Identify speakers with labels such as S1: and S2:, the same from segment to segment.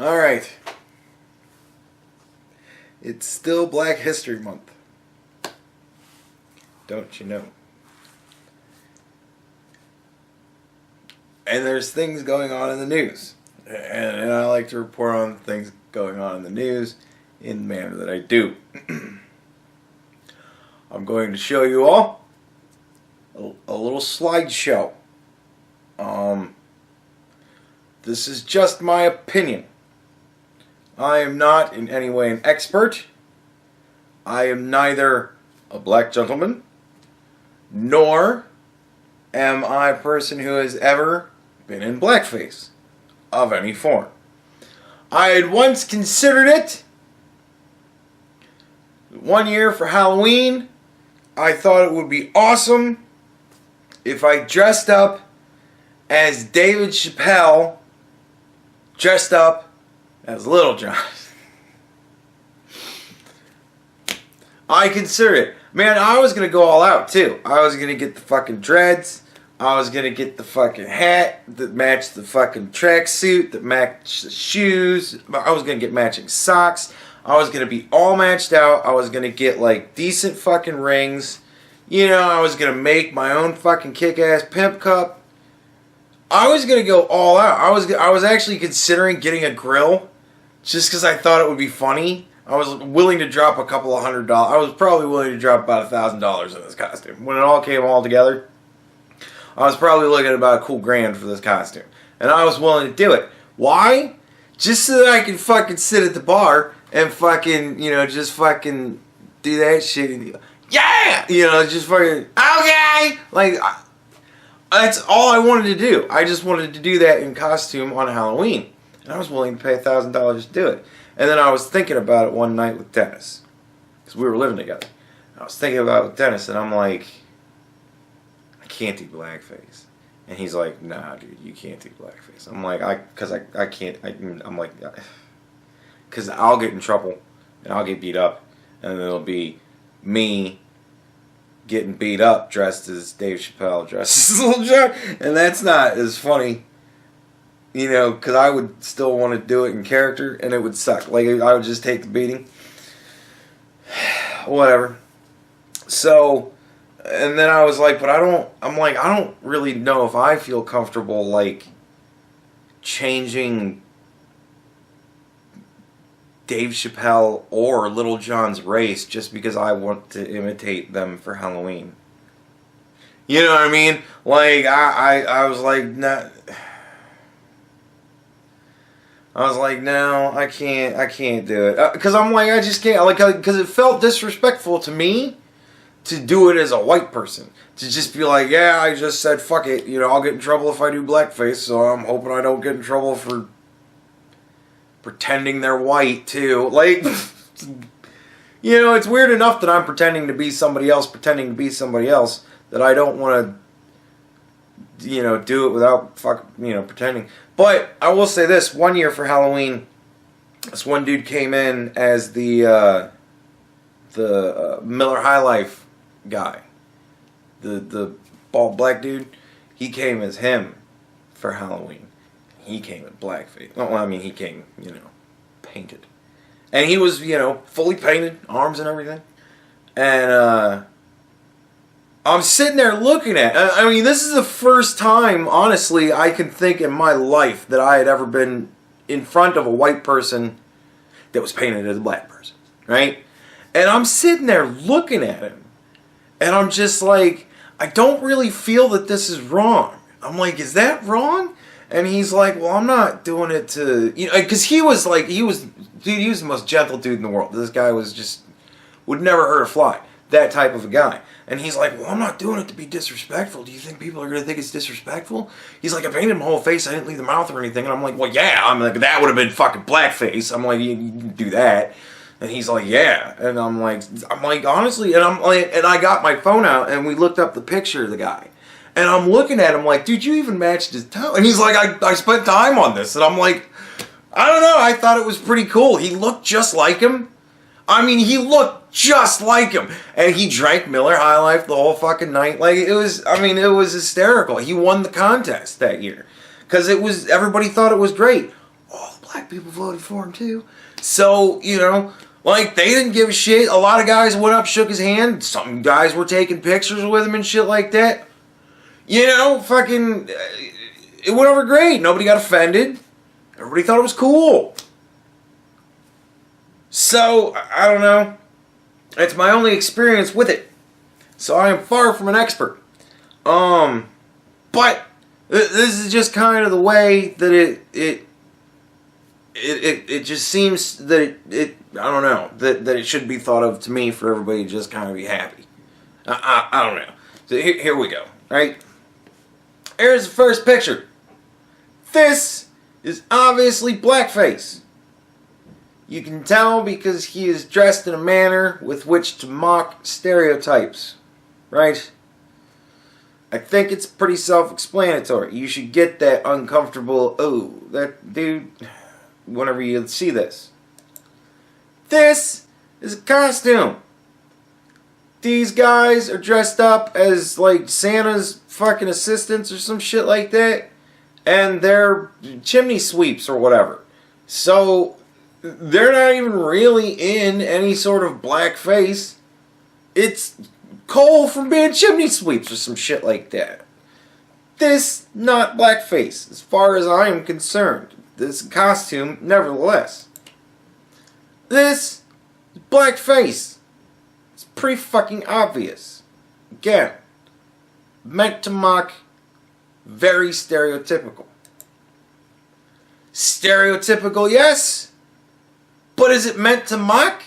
S1: Alright. It's still Black History Month. Don't you know? And there's things going on in the news. And I like to report on things going on in the news in the manner that I do. I'm going to show you all a little slideshow. This is just my opinion. I am not in any way an expert. I am neither a black gentleman, nor am I a person who has ever been in blackface of any form. I had once considered it. One year for Halloween, I thought it would be awesome if I dressed up as David Chappelle dressed up as Little John. I considered it. Man, I was going to go all out too. I was going to get the fucking dreads. I was going to get the fucking hat that matched the fucking tracksuit, that matched the shoes. I was going to get matching socks. I was going to be all matched out. I was going to get like decent fucking rings. You know, I was going to make my own fucking kick-ass pimp cup. I was going to go all out. I was actually considering getting a grill just because I thought it would be funny. I was willing to drop a couple of $100. I was probably willing to drop about $1,000 in this costume. When it all came all together, I was probably looking at about a cool $1,000 for this costume. And I was willing to do it. Why? Just so that I could fucking sit at the bar and fucking, you know, just fucking do that shit. And, yeah! You know, just fucking, okay! Like, that's all I wanted to do. I just wanted to do that in costume on Halloween. And I was willing to pay $1,000 to do it. And then I was thinking about it one night with Dennis. Because we were living together. I was thinking about it with Dennis, and I'm like, I can't do blackface. And he's like, nah, dude, you can't do blackface. I'm like, I can't, I'm like, because I'll get in trouble, and I'll get beat up, and it'll be me getting beat up dressed as Dave Chappelle, dressed as Little John, and that's not as funny, you know, because I would still want to do it in character, and it would suck. Like, I would just take the beating. Whatever. So, and then I was like, but I don't really know if I feel comfortable, like, changing Dave Chappelle or Little John's race just because I want to imitate them for Halloween. You know what I mean? Like, I was like, nah. I was like, no, I can't do it. Because I'm like, I just can't. Like, because it felt disrespectful to me to do it as a white person. To just be like, yeah, I just said, fuck it. You know, I'll get in trouble if I do blackface, so I'm hoping I don't get in trouble for pretending they're white, too. Like, you know, it's weird enough that I'm pretending to be somebody else, that I don't want to, you know, do it without pretending. But I will say this: one year for Halloween, this one dude came in as the Miller High Life guy, the bald black dude. He came as him for Halloween. He came in blackface. Well, I mean, he came, you know, painted, and he was, you know, fully painted, arms and everything, and I'm sitting there looking at it. I mean, this is the first time, honestly, I can think in my life that I had ever been in front of a white person that was painted as a black person, right? And I'm sitting there looking at him, and I'm just like, I don't really feel that this is wrong. I'm like, is that wrong? And he's like, well, I'm not doing it to, you know, because he was the most gentle dude in the world. This guy was just, would never hurt a fly. That type of a guy. And he's like, well, I'm not doing it to be disrespectful. Do you think people are going to think it's disrespectful? He's like, I painted my whole face. I didn't leave the mouth or anything. And I'm like, well, yeah. I'm like, that would have been fucking blackface. I'm like, you can do that. And he's like, yeah. And I'm like, honestly. And I'm like, and I got my phone out and we looked up the picture of the guy. And I'm looking at him like, dude, you even matched his toe. And he's like, I spent time on this. And I'm like, I don't know. I thought it was pretty cool. He looked just like him. I mean, he looked just like him. And he drank Miller High Life the whole fucking night. Like, it was, I mean, it was hysterical. He won the contest that year. Because it was, everybody thought it was great. All the black people voted for him too. So, you know, like, they didn't give a shit. A lot of guys went up, shook his hand. Some guys were taking pictures with him and shit like that. You know, fucking, it went over great. Nobody got offended. Everybody thought it was cool. So, I don't know. It's my only experience with it. So I am far from an expert. But this is just kind of the way that it just seems that it I don't know, that it should be thought of to me for everybody to just kind of be happy. I don't know. So here we go, right? Here's the first picture. This is obviously blackface. You can tell because he is dressed in a manner with which to mock stereotypes, right? I think it's pretty self-explanatory. You should get that uncomfortable, oh, that dude, whenever you see this. This is a costume. These guys are dressed up as like Santa's fucking assistants or some shit like that. And they're chimney sweeps or whatever. So they're not even really in any sort of blackface. It's coal from being chimney sweeps or some shit like that. This, not blackface, as far as I am concerned. This costume, nevertheless. This is blackface. It's pretty fucking obvious. Again, meant to mock, very stereotypical. Stereotypical, yes. But is it meant to mock?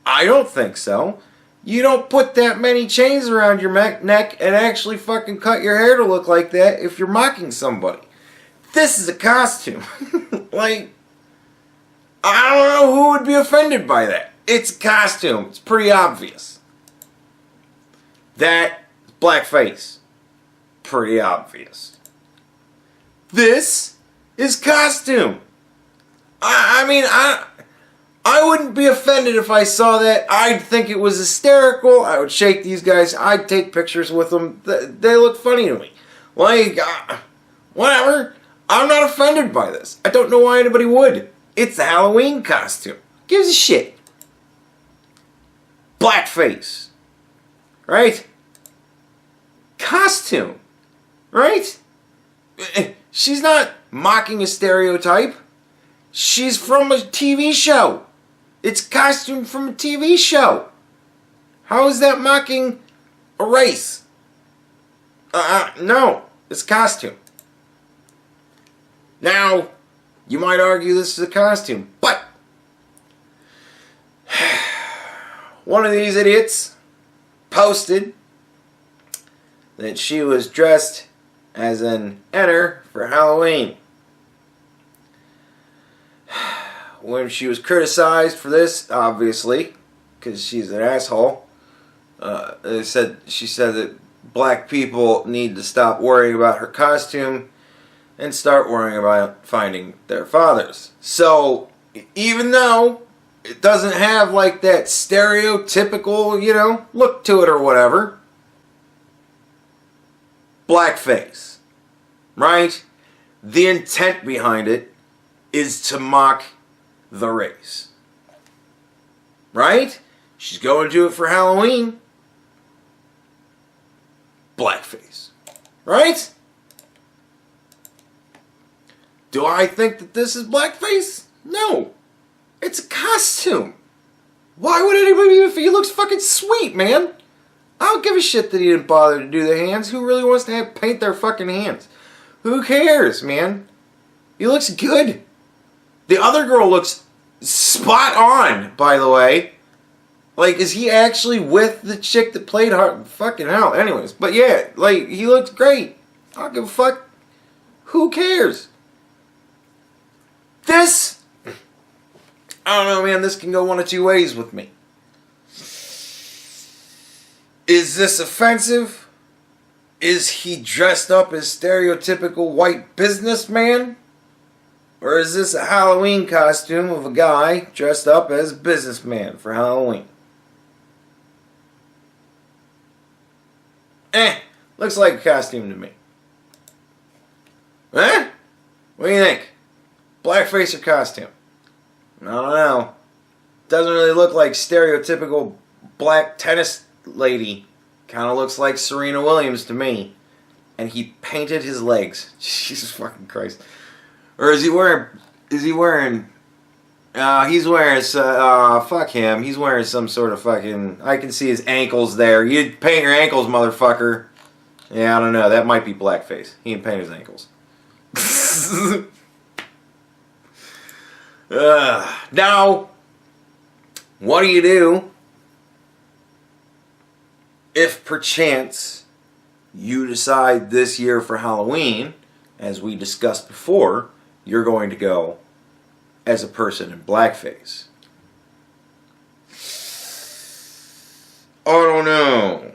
S1: I don't think so. You don't put that many chains around your neck and actually fucking cut your hair to look like that if you're mocking somebody. This is a costume. Like, I don't know who would be offended by that. It's a costume. It's pretty obvious. That is blackface. Pretty obvious. This is costume. I wouldn't be offended if I saw that. I'd think it was hysterical. I would shake these guys. I'd take pictures with them. They look funny to me. Like, whatever. I'm not offended by this. I don't know why anybody would. It's a Halloween costume. Gives a shit. Blackface. Right? Costume. Right? She's not mocking a stereotype. She's from a TV show. It's costume from a TV show. How is that mocking a race? No. It's costume. Now, you might argue this is a costume, but one of these idiots posted that she was dressed as an Enter for Halloween. When she was criticized for this, obviously, because she's an asshole, she said that black people need to stop worrying about her costume and start worrying about finding their fathers. So, even though it doesn't have like that stereotypical, you know, look to it or whatever, blackface, right? The intent behind it is to mock the race, right? She's going to do it for Halloween. Blackface, right? Do I think that this is blackface? No. It's a costume. Why would anybody, if he looks fucking sweet, man? I don't give a shit that he didn't bother to do the hands. Who really wants to paint their fucking hands? Who cares, man? He looks good. The other girl looks spot on, by the way. Like, is he actually with the chick that played her? Fucking hell. Anyways, but yeah, like, he looks great. I don't give a fuck. Who cares? This, I don't know, man, this can go one of two ways with me. Is this offensive? Is he dressed up as stereotypical white businessman? Or is this a Halloween costume of a guy dressed up as a businessman for Halloween? Looks like a costume to me. What do you think? Blackface or costume? I don't know. Doesn't really look like stereotypical black tennis lady. Kind of looks like Serena Williams to me. And he painted his legs. Jesus fucking Christ. Or is he wearing... he's wearing... fuck him. He's wearing some sort of fucking... I can see his ankles there. You'd paint your ankles, motherfucker. Yeah, I don't know. That might be blackface. He didn't paint his ankles. Now, what do you do if perchance you decide this year for Halloween, as we discussed before, you're going to go as a person in blackface? I don't know.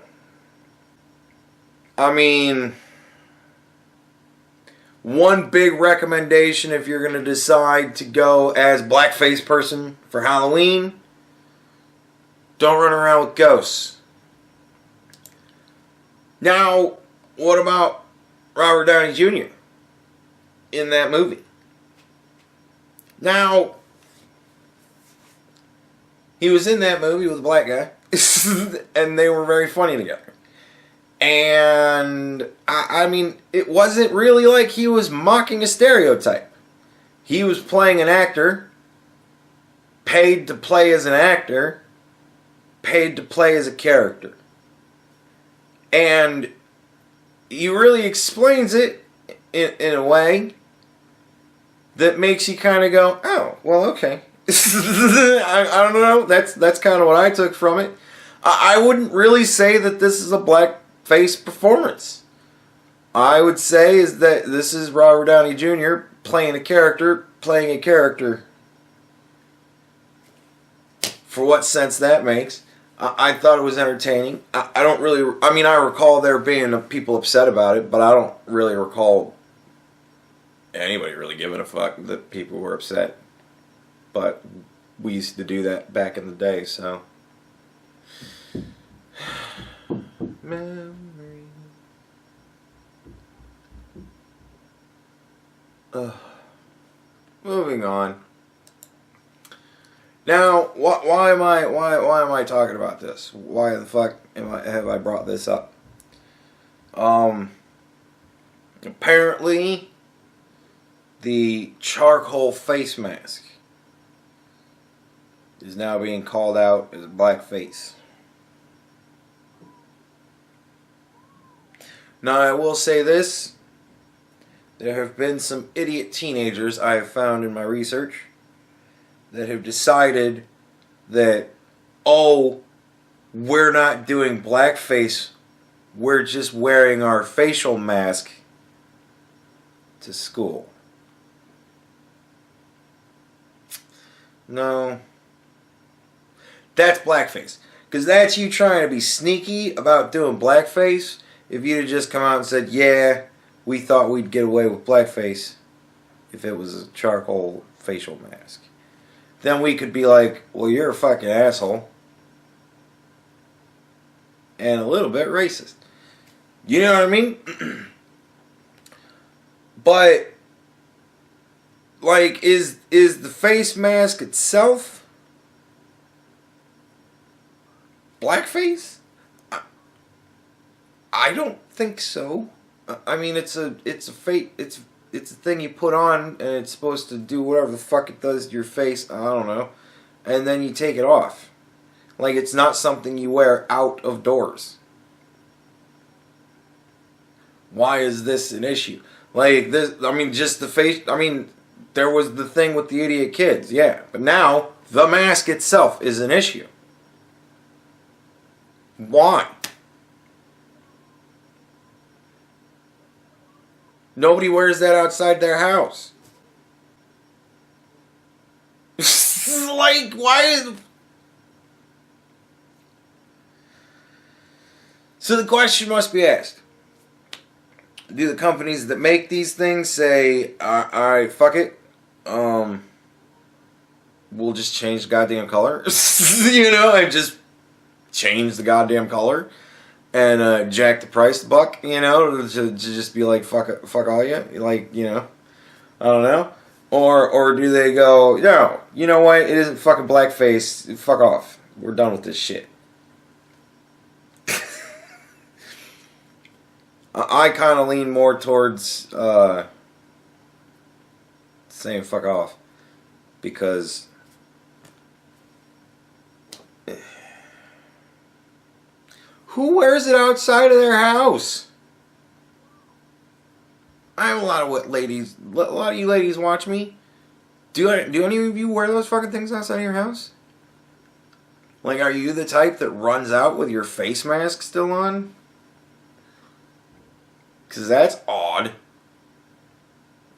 S1: I mean, one big recommendation if you're going to decide to go as blackface person for Halloween, don't run around with ghosts. Now, what about Robert Downey Jr. in that movie? Now, he was in that movie with a black guy, and they were very funny together. And, I mean, it wasn't really like he was mocking a stereotype. He was playing an actor, paid to play as an actor, paid to play as a character. And he really explains it in a way that makes you kind of go, oh, well, okay. I don't know. That's kind of what I took from it. I wouldn't really say that this is a blackface performance. I would say is that this is Robert Downey Jr. playing a character. For what sense that makes. I thought it was entertaining. I don't really... I mean, I recall there being people upset about it, but I don't really recall anybody really giving a fuck that people were upset. But we used to do that back in the day, so... Memory. Moving on. Now, why am I talking about this? Why the fuck have I brought this up? Apparently, the charcoal face mask is now being called out as blackface. Now, I will say this. There have been some idiot teenagers I have found in my research that have decided that, oh, we're not doing blackface, we're just wearing our facial mask to school. No. That's blackface. Because that's you trying to be sneaky about doing blackface. If you'd have just come out and said, yeah, we thought we'd get away with blackface if it was a charcoal facial mask. Then we could be like, well, you're a fucking asshole. And a little bit racist. You know what I mean? But, like, is the face mask itself blackface? I don't think so. I mean, it's a thing you put on, and it's supposed to do whatever the fuck it does to your face. I don't know. And then you take it off. Like, it's not something you wear out of doors. Why is this an issue? Like, this, I mean, just the face, I mean, there was the thing with the idiot kids, yeah. But now, the mask itself is an issue. Why? Nobody wears that outside their house. Like, why is... So the question must be asked. Do the companies that make these things say, alright, fuck it, we'll just change the goddamn color? You know, and just change the goddamn color? And jack the price buck, you know, to just be like, fuck all you, like, you know, I don't know. Or do they go, no, you know what? It isn't fucking blackface. Fuck off. We're done with this shit. I kind of lean more towards saying fuck off. Because who wears it outside of their house? I have a lot of ladies. A lot of you ladies watch me. Do any of you wear those fucking things outside of your house? Like, are you the type that runs out with your face mask still on? Because that's odd.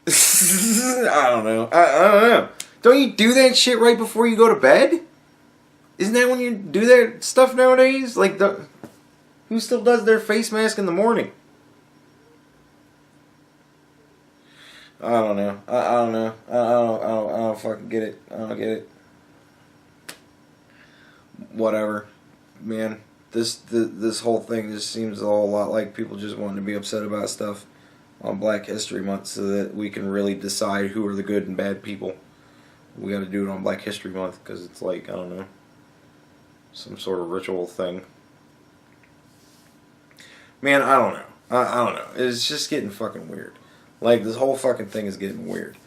S1: I don't know. I don't know. Don't you do that shit right before you go to bed? Isn't that when you do that stuff nowadays? Like, who still does their face mask in the morning? I don't know. I don't know. I don't fucking get it. I don't get it. Whatever, man. This whole thing just seems a whole lot like people just wanting to be upset about stuff on Black History Month, so that we can really decide who are the good and bad people. We got to do it on Black History Month because it's like, I don't know, some sort of ritual thing. Man, I don't know. I don't know. It's just getting fucking weird. Like, this whole fucking thing is getting weird.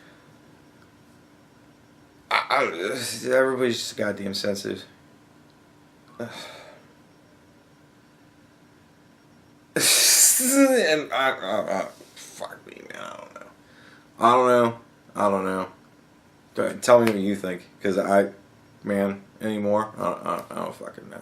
S1: Everybody's just goddamn sensitive. And fuck me, man. I don't know. I don't know. Tell me what you think, because anymore. I don't fucking know.